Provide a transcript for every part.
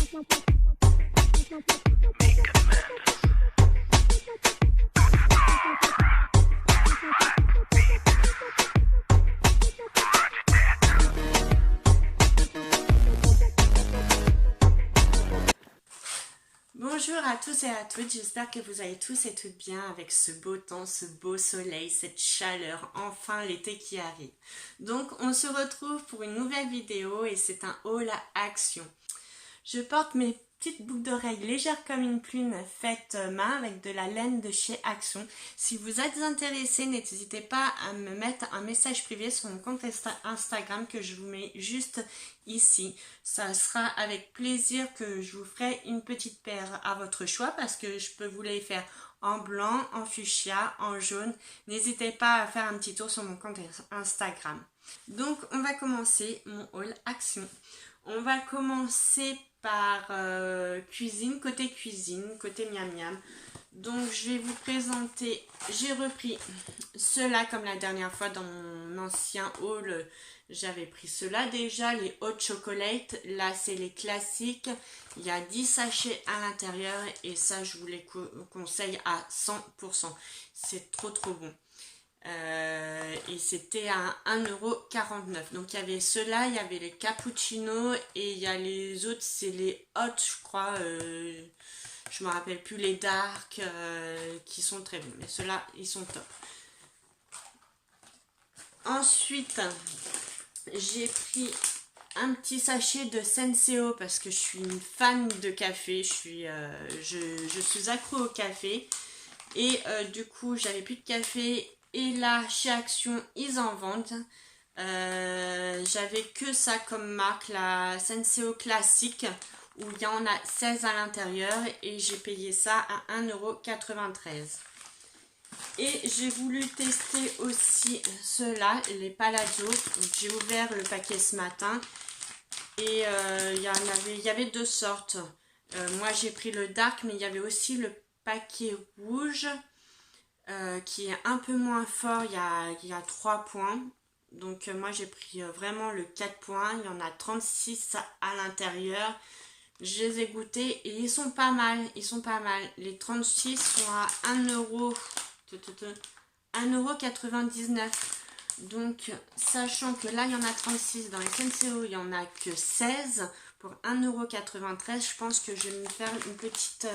Bonjour à tous et à toutes, j'espère que vous allez tous et toutes bien avec ce beau temps, ce beau soleil, cette chaleur, enfin l'été qui arrive. Donc on se retrouve pour une nouvelle vidéo et c'est un haul à action. Je porte mes petites boucles d'oreilles légères comme une plume faites main avec de la laine de chez Action. Si vous êtes intéressé, n'hésitez pas à me mettre un message privé sur mon compte Instagram que je vous mets juste ici. Ça sera avec plaisir que je vous ferai une petite paire à votre choix parce que je peux vous les faire en blanc, en fuchsia, en jaune. N'hésitez pas à faire un petit tour sur mon compte Instagram. Donc on va commencer mon haul action. On va commencer par cuisine, côté miam miam. Donc je vais vous présenter, j'ai repris ceux-là comme la dernière fois dans mon ancien haul. J'avais pris ceux-là déjà, les hot chocolate. Là c'est les classiques. Il y a 10 sachets à l'intérieur et ça je vous les conseille à 100%. C'est trop bon. Et c'était à 1,49 €. Donc il y avait ceux-là, il y avait les cappuccinos et il y a les autres, c'est les hot, je crois. Je me rappelle plus, les dark qui sont très bons. Mais ceux-là, ils sont top. Ensuite, j'ai pris un petit sachet de Senseo parce que je suis une fan de café. Je suis accro au café. Et du coup, j'avais plus de café. Et là, chez Action, ils en vendent. J'avais que ça comme marque, la Senseo classique, où il y en a 16 à l'intérieur. Et j'ai payé ça à 1,93 €. Et j'ai voulu tester aussi ceux-là, les Palazzo. J'ai ouvert le paquet ce matin. Et il y avait deux sortes. Moi, j'ai pris le dark, mais il y avait aussi le paquet rouge. Qui est un peu moins fort, il y a 3 points. Donc moi j'ai pris vraiment le 4 points. Il y en a 36 à l'intérieur. Je les ai goûtés et ils sont pas mal. Ils sont pas mal. Les 36 sont à 1,99 €. Donc sachant que là il y en a 36 dans les Senseo, il n'y en a que 16 pour 1,93 €. Je pense que je vais me faire une petite...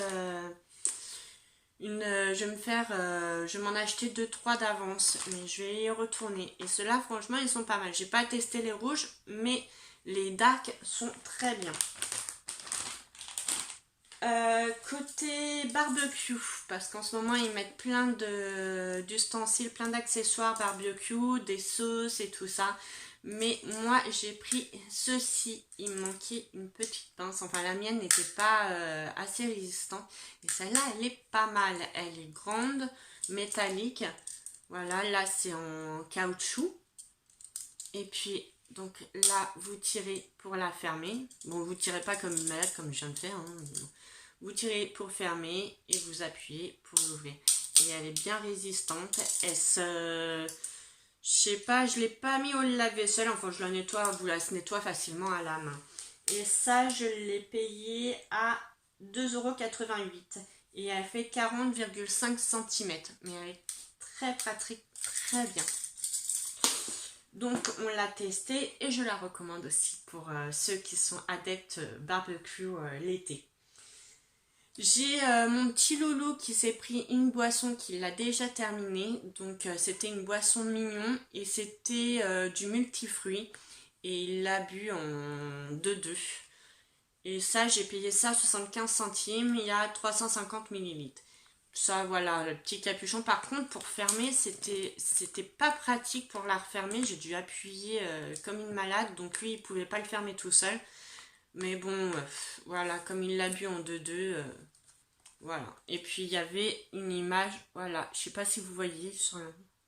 je vais m'en acheter 2-3 d'avance, mais je vais y retourner. Et ceux-là, franchement, ils sont pas mal. J'ai pas testé les rouges, mais les dark sont très bien. Côté barbecue, parce qu'en ce moment, ils mettent plein d'ustensiles, plein d'accessoires barbecue, des sauces et tout ça. Mais moi j'ai pris ceci, il me manquait une petite pince, enfin la mienne n'était pas assez résistante. Et celle-là elle est pas mal, elle est grande, métallique, voilà, là c'est en caoutchouc. Et puis donc là vous tirez pour la fermer, bon vous tirez pas comme une malade comme je viens de faire, hein. Vous tirez pour fermer et vous appuyez pour l'ouvrir. Et elle est bien résistante, elle se... Je sais pas, je l'ai pas mis au lave-vaisselle, enfin je la nettoie, vous la nettoie facilement à la main. Et ça, je l'ai payé à 2,88 € et elle fait 40,5 cm. Mais elle est très pratique, très bien. Donc on l'a testée et je la recommande aussi pour ceux qui sont adeptes barbecue l'été. J'ai mon petit loulou qui s'est pris une boisson qu'il a déjà terminée. Donc c'était une boisson mignon et c'était du multifruit. Et il l'a bu en 2-2. Et ça j'ai payé ça 75 centimes, il y a 350 ml. Ça voilà, le petit capuchon. Par contre pour fermer c'était pas pratique pour la refermer. J'ai dû appuyer comme une malade. Donc lui il pouvait pas le fermer tout seul. Mais bon, voilà, comme il l'a bu en 2-2, voilà. Et puis il y avait une image, voilà, je sais pas si vous voyez,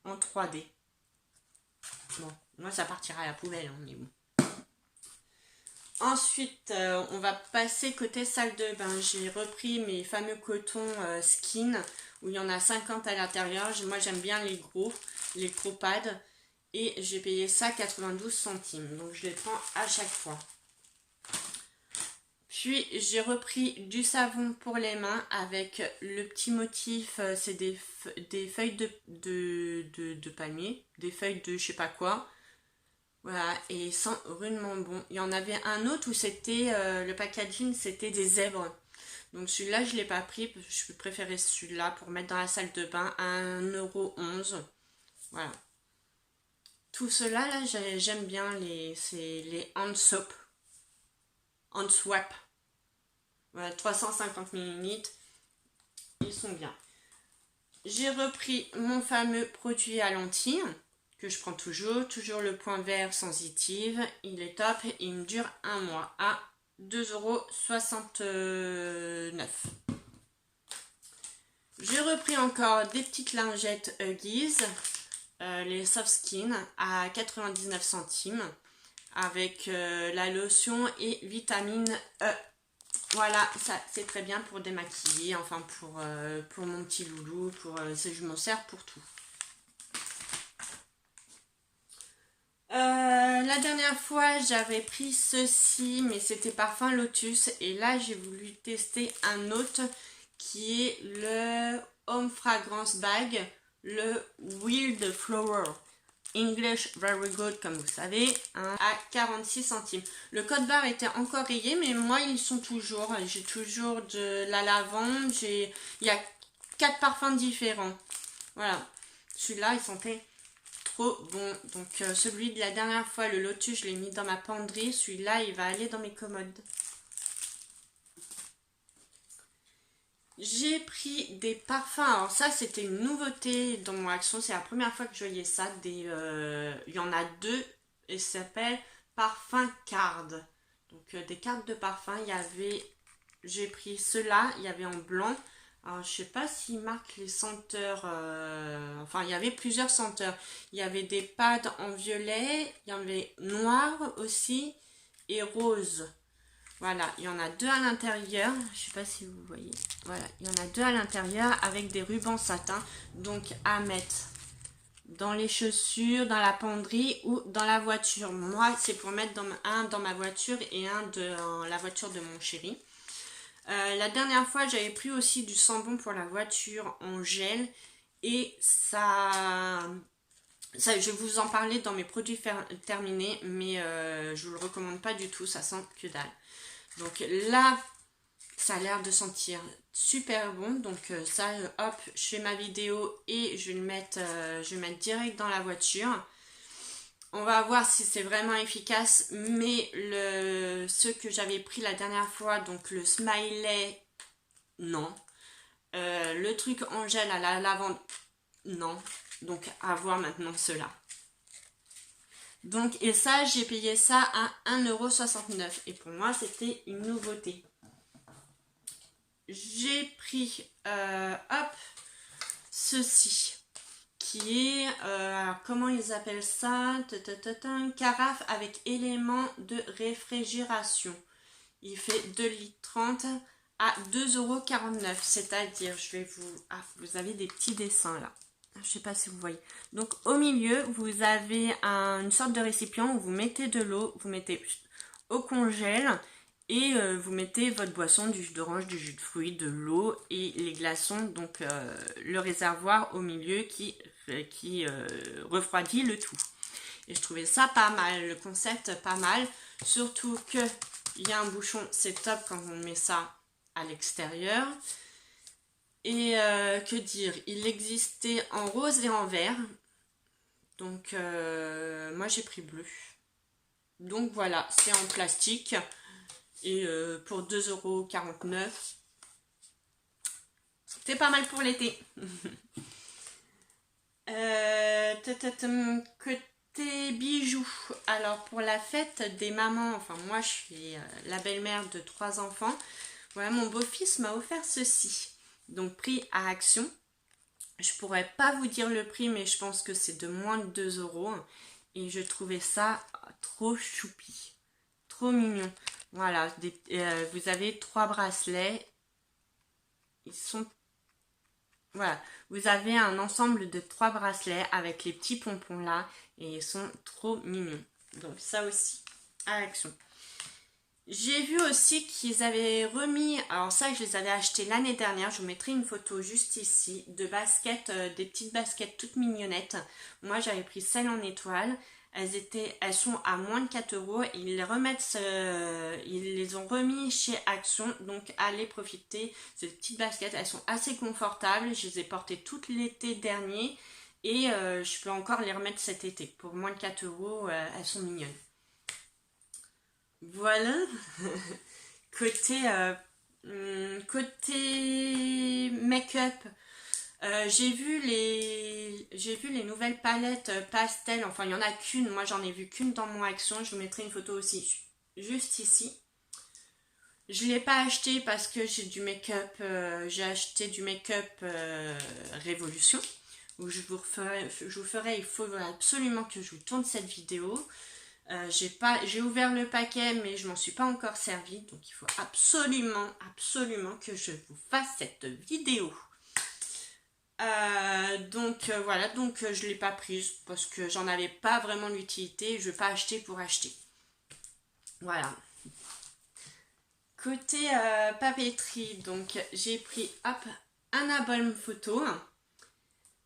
en 3D. Bon, moi ça partira à la poubelle, hein, mais bon. Ensuite, on va passer côté salle de bain. J'ai repris mes fameux cotons skin, où il y en a 50 à l'intérieur. Moi j'aime bien les gros pads. Et j'ai payé ça 92 centimes. Donc je les prends à chaque fois. Puis j'ai repris du savon pour les mains avec le petit motif, c'est des feuilles de palmier, des feuilles de je sais pas quoi. Voilà, et sent rudement bon. Il y en avait un autre où c'était, le packaging c'était des zèbres. Donc celui-là je l'ai pas pris, parce que je préférais celui-là pour mettre dans la salle de bain à 1,11 €. Voilà. Tout cela là, j'aime bien c'est les hand soap. Hand swap. Voilà, 350 ml. Ils sont bien. J'ai repris mon fameux produit à lentilles que je prends toujours le point vert sensitive. Il est top et il me dure un mois à 2,69 €. J'ai repris encore des petites lingettes Huggies, les soft skin à 99 centimes avec la lotion et vitamine E. Voilà, ça c'est très bien pour démaquiller, enfin pour mon petit loulou, je m'en sers pour tout. La dernière fois j'avais pris ceci, mais c'était parfum Lotus, et là j'ai voulu tester un autre qui est le Home Fragrance Bag, le Wild Flower. English Very Good, comme vous savez, hein, à 46 centimes. Le code barre était encore rayé, mais moi ils sont toujours. J'ai toujours de la lavande, il y a 4 parfums différents. Voilà, celui-là il sentait trop bon. Donc celui de la dernière fois, le Lotus, je l'ai mis dans ma penderie. Celui-là il va aller dans mes commodes. J'ai pris des parfums, alors ça c'était une nouveauté dans mon Action, c'est la première fois que je voyais ça, il y en a deux et ça s'appelle Parfum Card. Donc des cartes de parfum, j'ai pris ceux-là, il y avait en blanc, alors je sais pas s'ils marquent les senteurs, enfin il y avait plusieurs senteurs, il y avait des pads en violet, il y en avait noir aussi et rose. Voilà, il y en a deux à l'intérieur, je sais pas si vous voyez, voilà, il y en a deux à l'intérieur avec des rubans satin, donc à mettre dans les chaussures, dans la penderie ou dans la voiture. Moi, c'est pour mettre un dans ma voiture et un dans la voiture de mon chéri. La dernière fois, j'avais pris aussi du sambon pour la voiture en gel et ça je vais vous en parler dans mes produits terminés, mais je vous le recommande pas du tout, ça sent que dalle. Donc là, ça a l'air de sentir super bon. Donc ça, hop, je fais ma vidéo et je vais le mettre direct dans la voiture. On va voir si c'est vraiment efficace. Mais ceux que j'avais pris la dernière fois, donc le smiley, non. Le truc en gel à la lavande, non. Donc à voir maintenant ceux-là. Donc, et ça, j'ai payé ça à 1,69 €. Et pour moi, c'était une nouveauté. J'ai pris, ceci. Qui est, alors comment ils appellent ça? Carafe avec éléments de réfrigération. Il fait 2,30 litres à 2,49 €. C'est-à-dire, vous avez des petits dessins là. Je sais pas si vous voyez. Donc au milieu, vous avez une sorte de récipient où vous mettez de l'eau, vous mettez au congèle et vous mettez votre boisson, du jus d'orange, du jus de fruits, de l'eau et les glaçons, donc le réservoir au milieu qui refroidit le tout. Et je trouvais ça pas mal, le concept pas mal, surtout que il y a un bouchon, c'est top quand on met ça à l'extérieur. Et que dire, il existait en rose et en vert. Donc moi j'ai pris bleu. Donc voilà, c'est en plastique. Et pour 2,49 €, c'est pas mal pour l'été. Côté bijoux, alors pour la fête des mamans, enfin moi je suis la belle-mère de 3 enfants. Voilà, mon beau-fils m'a offert ceci. Donc prix à Action, je pourrais pas vous dire le prix, mais je pense que c'est de moins de 2 €. Et je trouvais ça trop choupi, trop mignon. Voilà, vous avez 3 bracelets. Ils sont... Voilà, vous avez un ensemble de 3 bracelets avec les petits pompons là. Et ils sont trop mignons. Donc ça aussi, à Action. J'ai vu aussi qu'ils avaient remis, alors ça je les avais achetés l'année dernière, je vous mettrai une photo juste ici, de baskets, des petites baskets toutes mignonnettes. Moi j'avais pris celles en étoile, elles sont à moins de 4 euros, ils les remettent, ils les ont remis chez Action, donc allez profiter, ces petites baskets, elles sont assez confortables, je les ai portées tout l'été dernier et je peux encore les remettre cet été, pour moins de 4 euros, elles sont mignonnes. Voilà. Côté, côté make-up, j'ai vu les nouvelles palettes pastel. Enfin, il y en a qu'une. Moi, j'en ai vu qu'une dans mon Action. Je vous mettrai une photo aussi juste ici. Je ne l'ai pas acheté parce que j'ai du make-up. J'ai acheté du make-up Révolution. Où je vous ferai, il faut absolument que je vous tourne cette vidéo. J'ai ouvert le paquet mais je m'en suis pas encore servi, donc il faut absolument que je vous fasse cette vidéo. Voilà, donc je l'ai pas prise parce que j'en avais pas vraiment l'utilité, je vais pas acheter pour acheter. Voilà. Côté papeterie, donc j'ai pris hop, un album photo.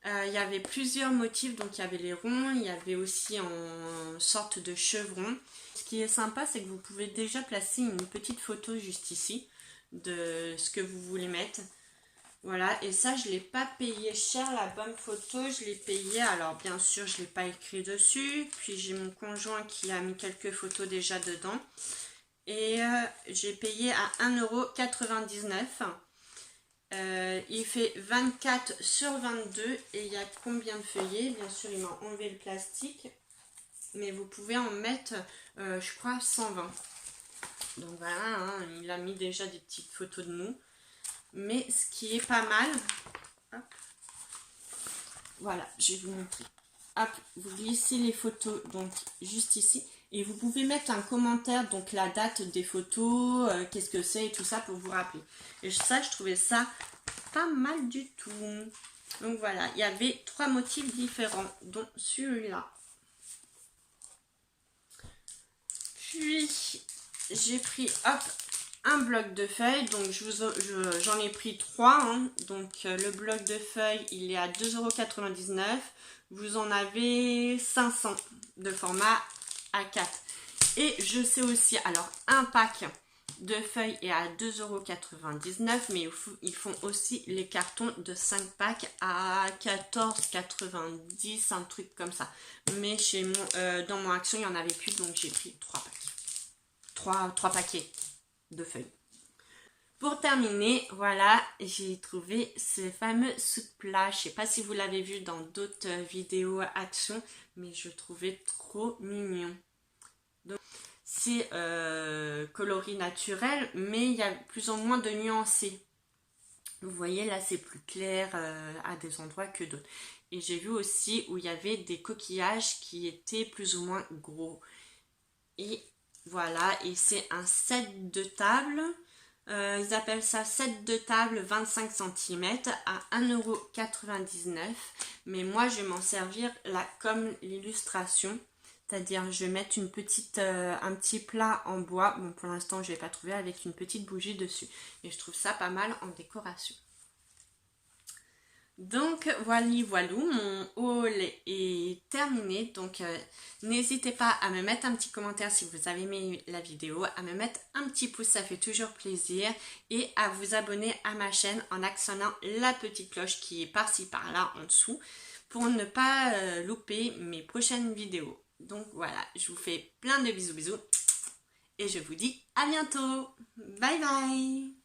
Il y avait plusieurs motifs, donc il y avait les ronds, il y avait aussi en sorte de chevron. Ce qui est sympa, c'est que vous pouvez déjà placer une petite photo juste ici de ce que vous voulez mettre. Voilà, et ça je ne l'ai pas payé cher, la bonne photo, je l'ai payé, alors bien sûr je ne l'ai pas écrit dessus, puis j'ai mon conjoint qui a mis quelques photos déjà dedans. Et j'ai payé à 1,99 €. Il fait 24 sur 22 et il y a combien de feuillets? Bien sûr, il m'a enlevé le plastique, mais vous pouvez en mettre, je crois, 120. Donc voilà, hein, il a mis déjà des petites photos de nous. Mais ce qui est pas mal, hop, voilà, je vais vous montrer. Hop, vous glissez les photos donc juste ici. Et vous pouvez mettre un commentaire, donc la date des photos, qu'est-ce que c'est et tout ça pour vous rappeler. Et ça, je trouvais ça pas mal du tout. Donc voilà, il y avait 3 motifs différents, dont celui-là. Puis, j'ai pris, hop, un bloc de feuilles. Donc j'en ai pris 3. Hein. Donc le bloc de feuilles, il est à 2,99 €. Vous en avez 500 de format A4. Et je sais aussi, alors un pack de feuilles est à 2,99 €, mais ils font aussi les cartons de 5 packs à 14,90 €, un truc comme ça. Mais dans mon Action, il n'y en avait plus, donc j'ai pris 3 packs. 3 paquets de feuilles. Pour terminer, voilà, j'ai trouvé ce fameux soude-plat. Je ne sais pas si vous l'avez vu dans d'autres vidéos Action, mais je trouvais trop mignon. C'est coloris naturel, mais il y a plus ou moins de nuancés. Vous voyez, là, c'est plus clair à des endroits que d'autres. Et j'ai vu aussi où il y avait des coquillages qui étaient plus ou moins gros. Et voilà, et c'est un set de table. Ils appellent ça set de table 25 cm à 1,99 €. Mais moi, je vais m'en servir là comme l'illustration. C'est-à-dire, je vais mettre un petit plat en bois. Bon, pour l'instant, je ne l'ai pas trouvé avec une petite bougie dessus. Et je trouve ça pas mal en décoration. Donc voilà, mon haul est terminé. Donc n'hésitez pas à me mettre un petit commentaire si vous avez aimé la vidéo, à me mettre un petit pouce, ça fait toujours plaisir, et à vous abonner à ma chaîne en actionnant la petite cloche qui est par-ci par-là en dessous pour ne pas louper mes prochaines vidéos. Donc voilà, je vous fais plein de bisous et je vous dis à bientôt. Bye bye.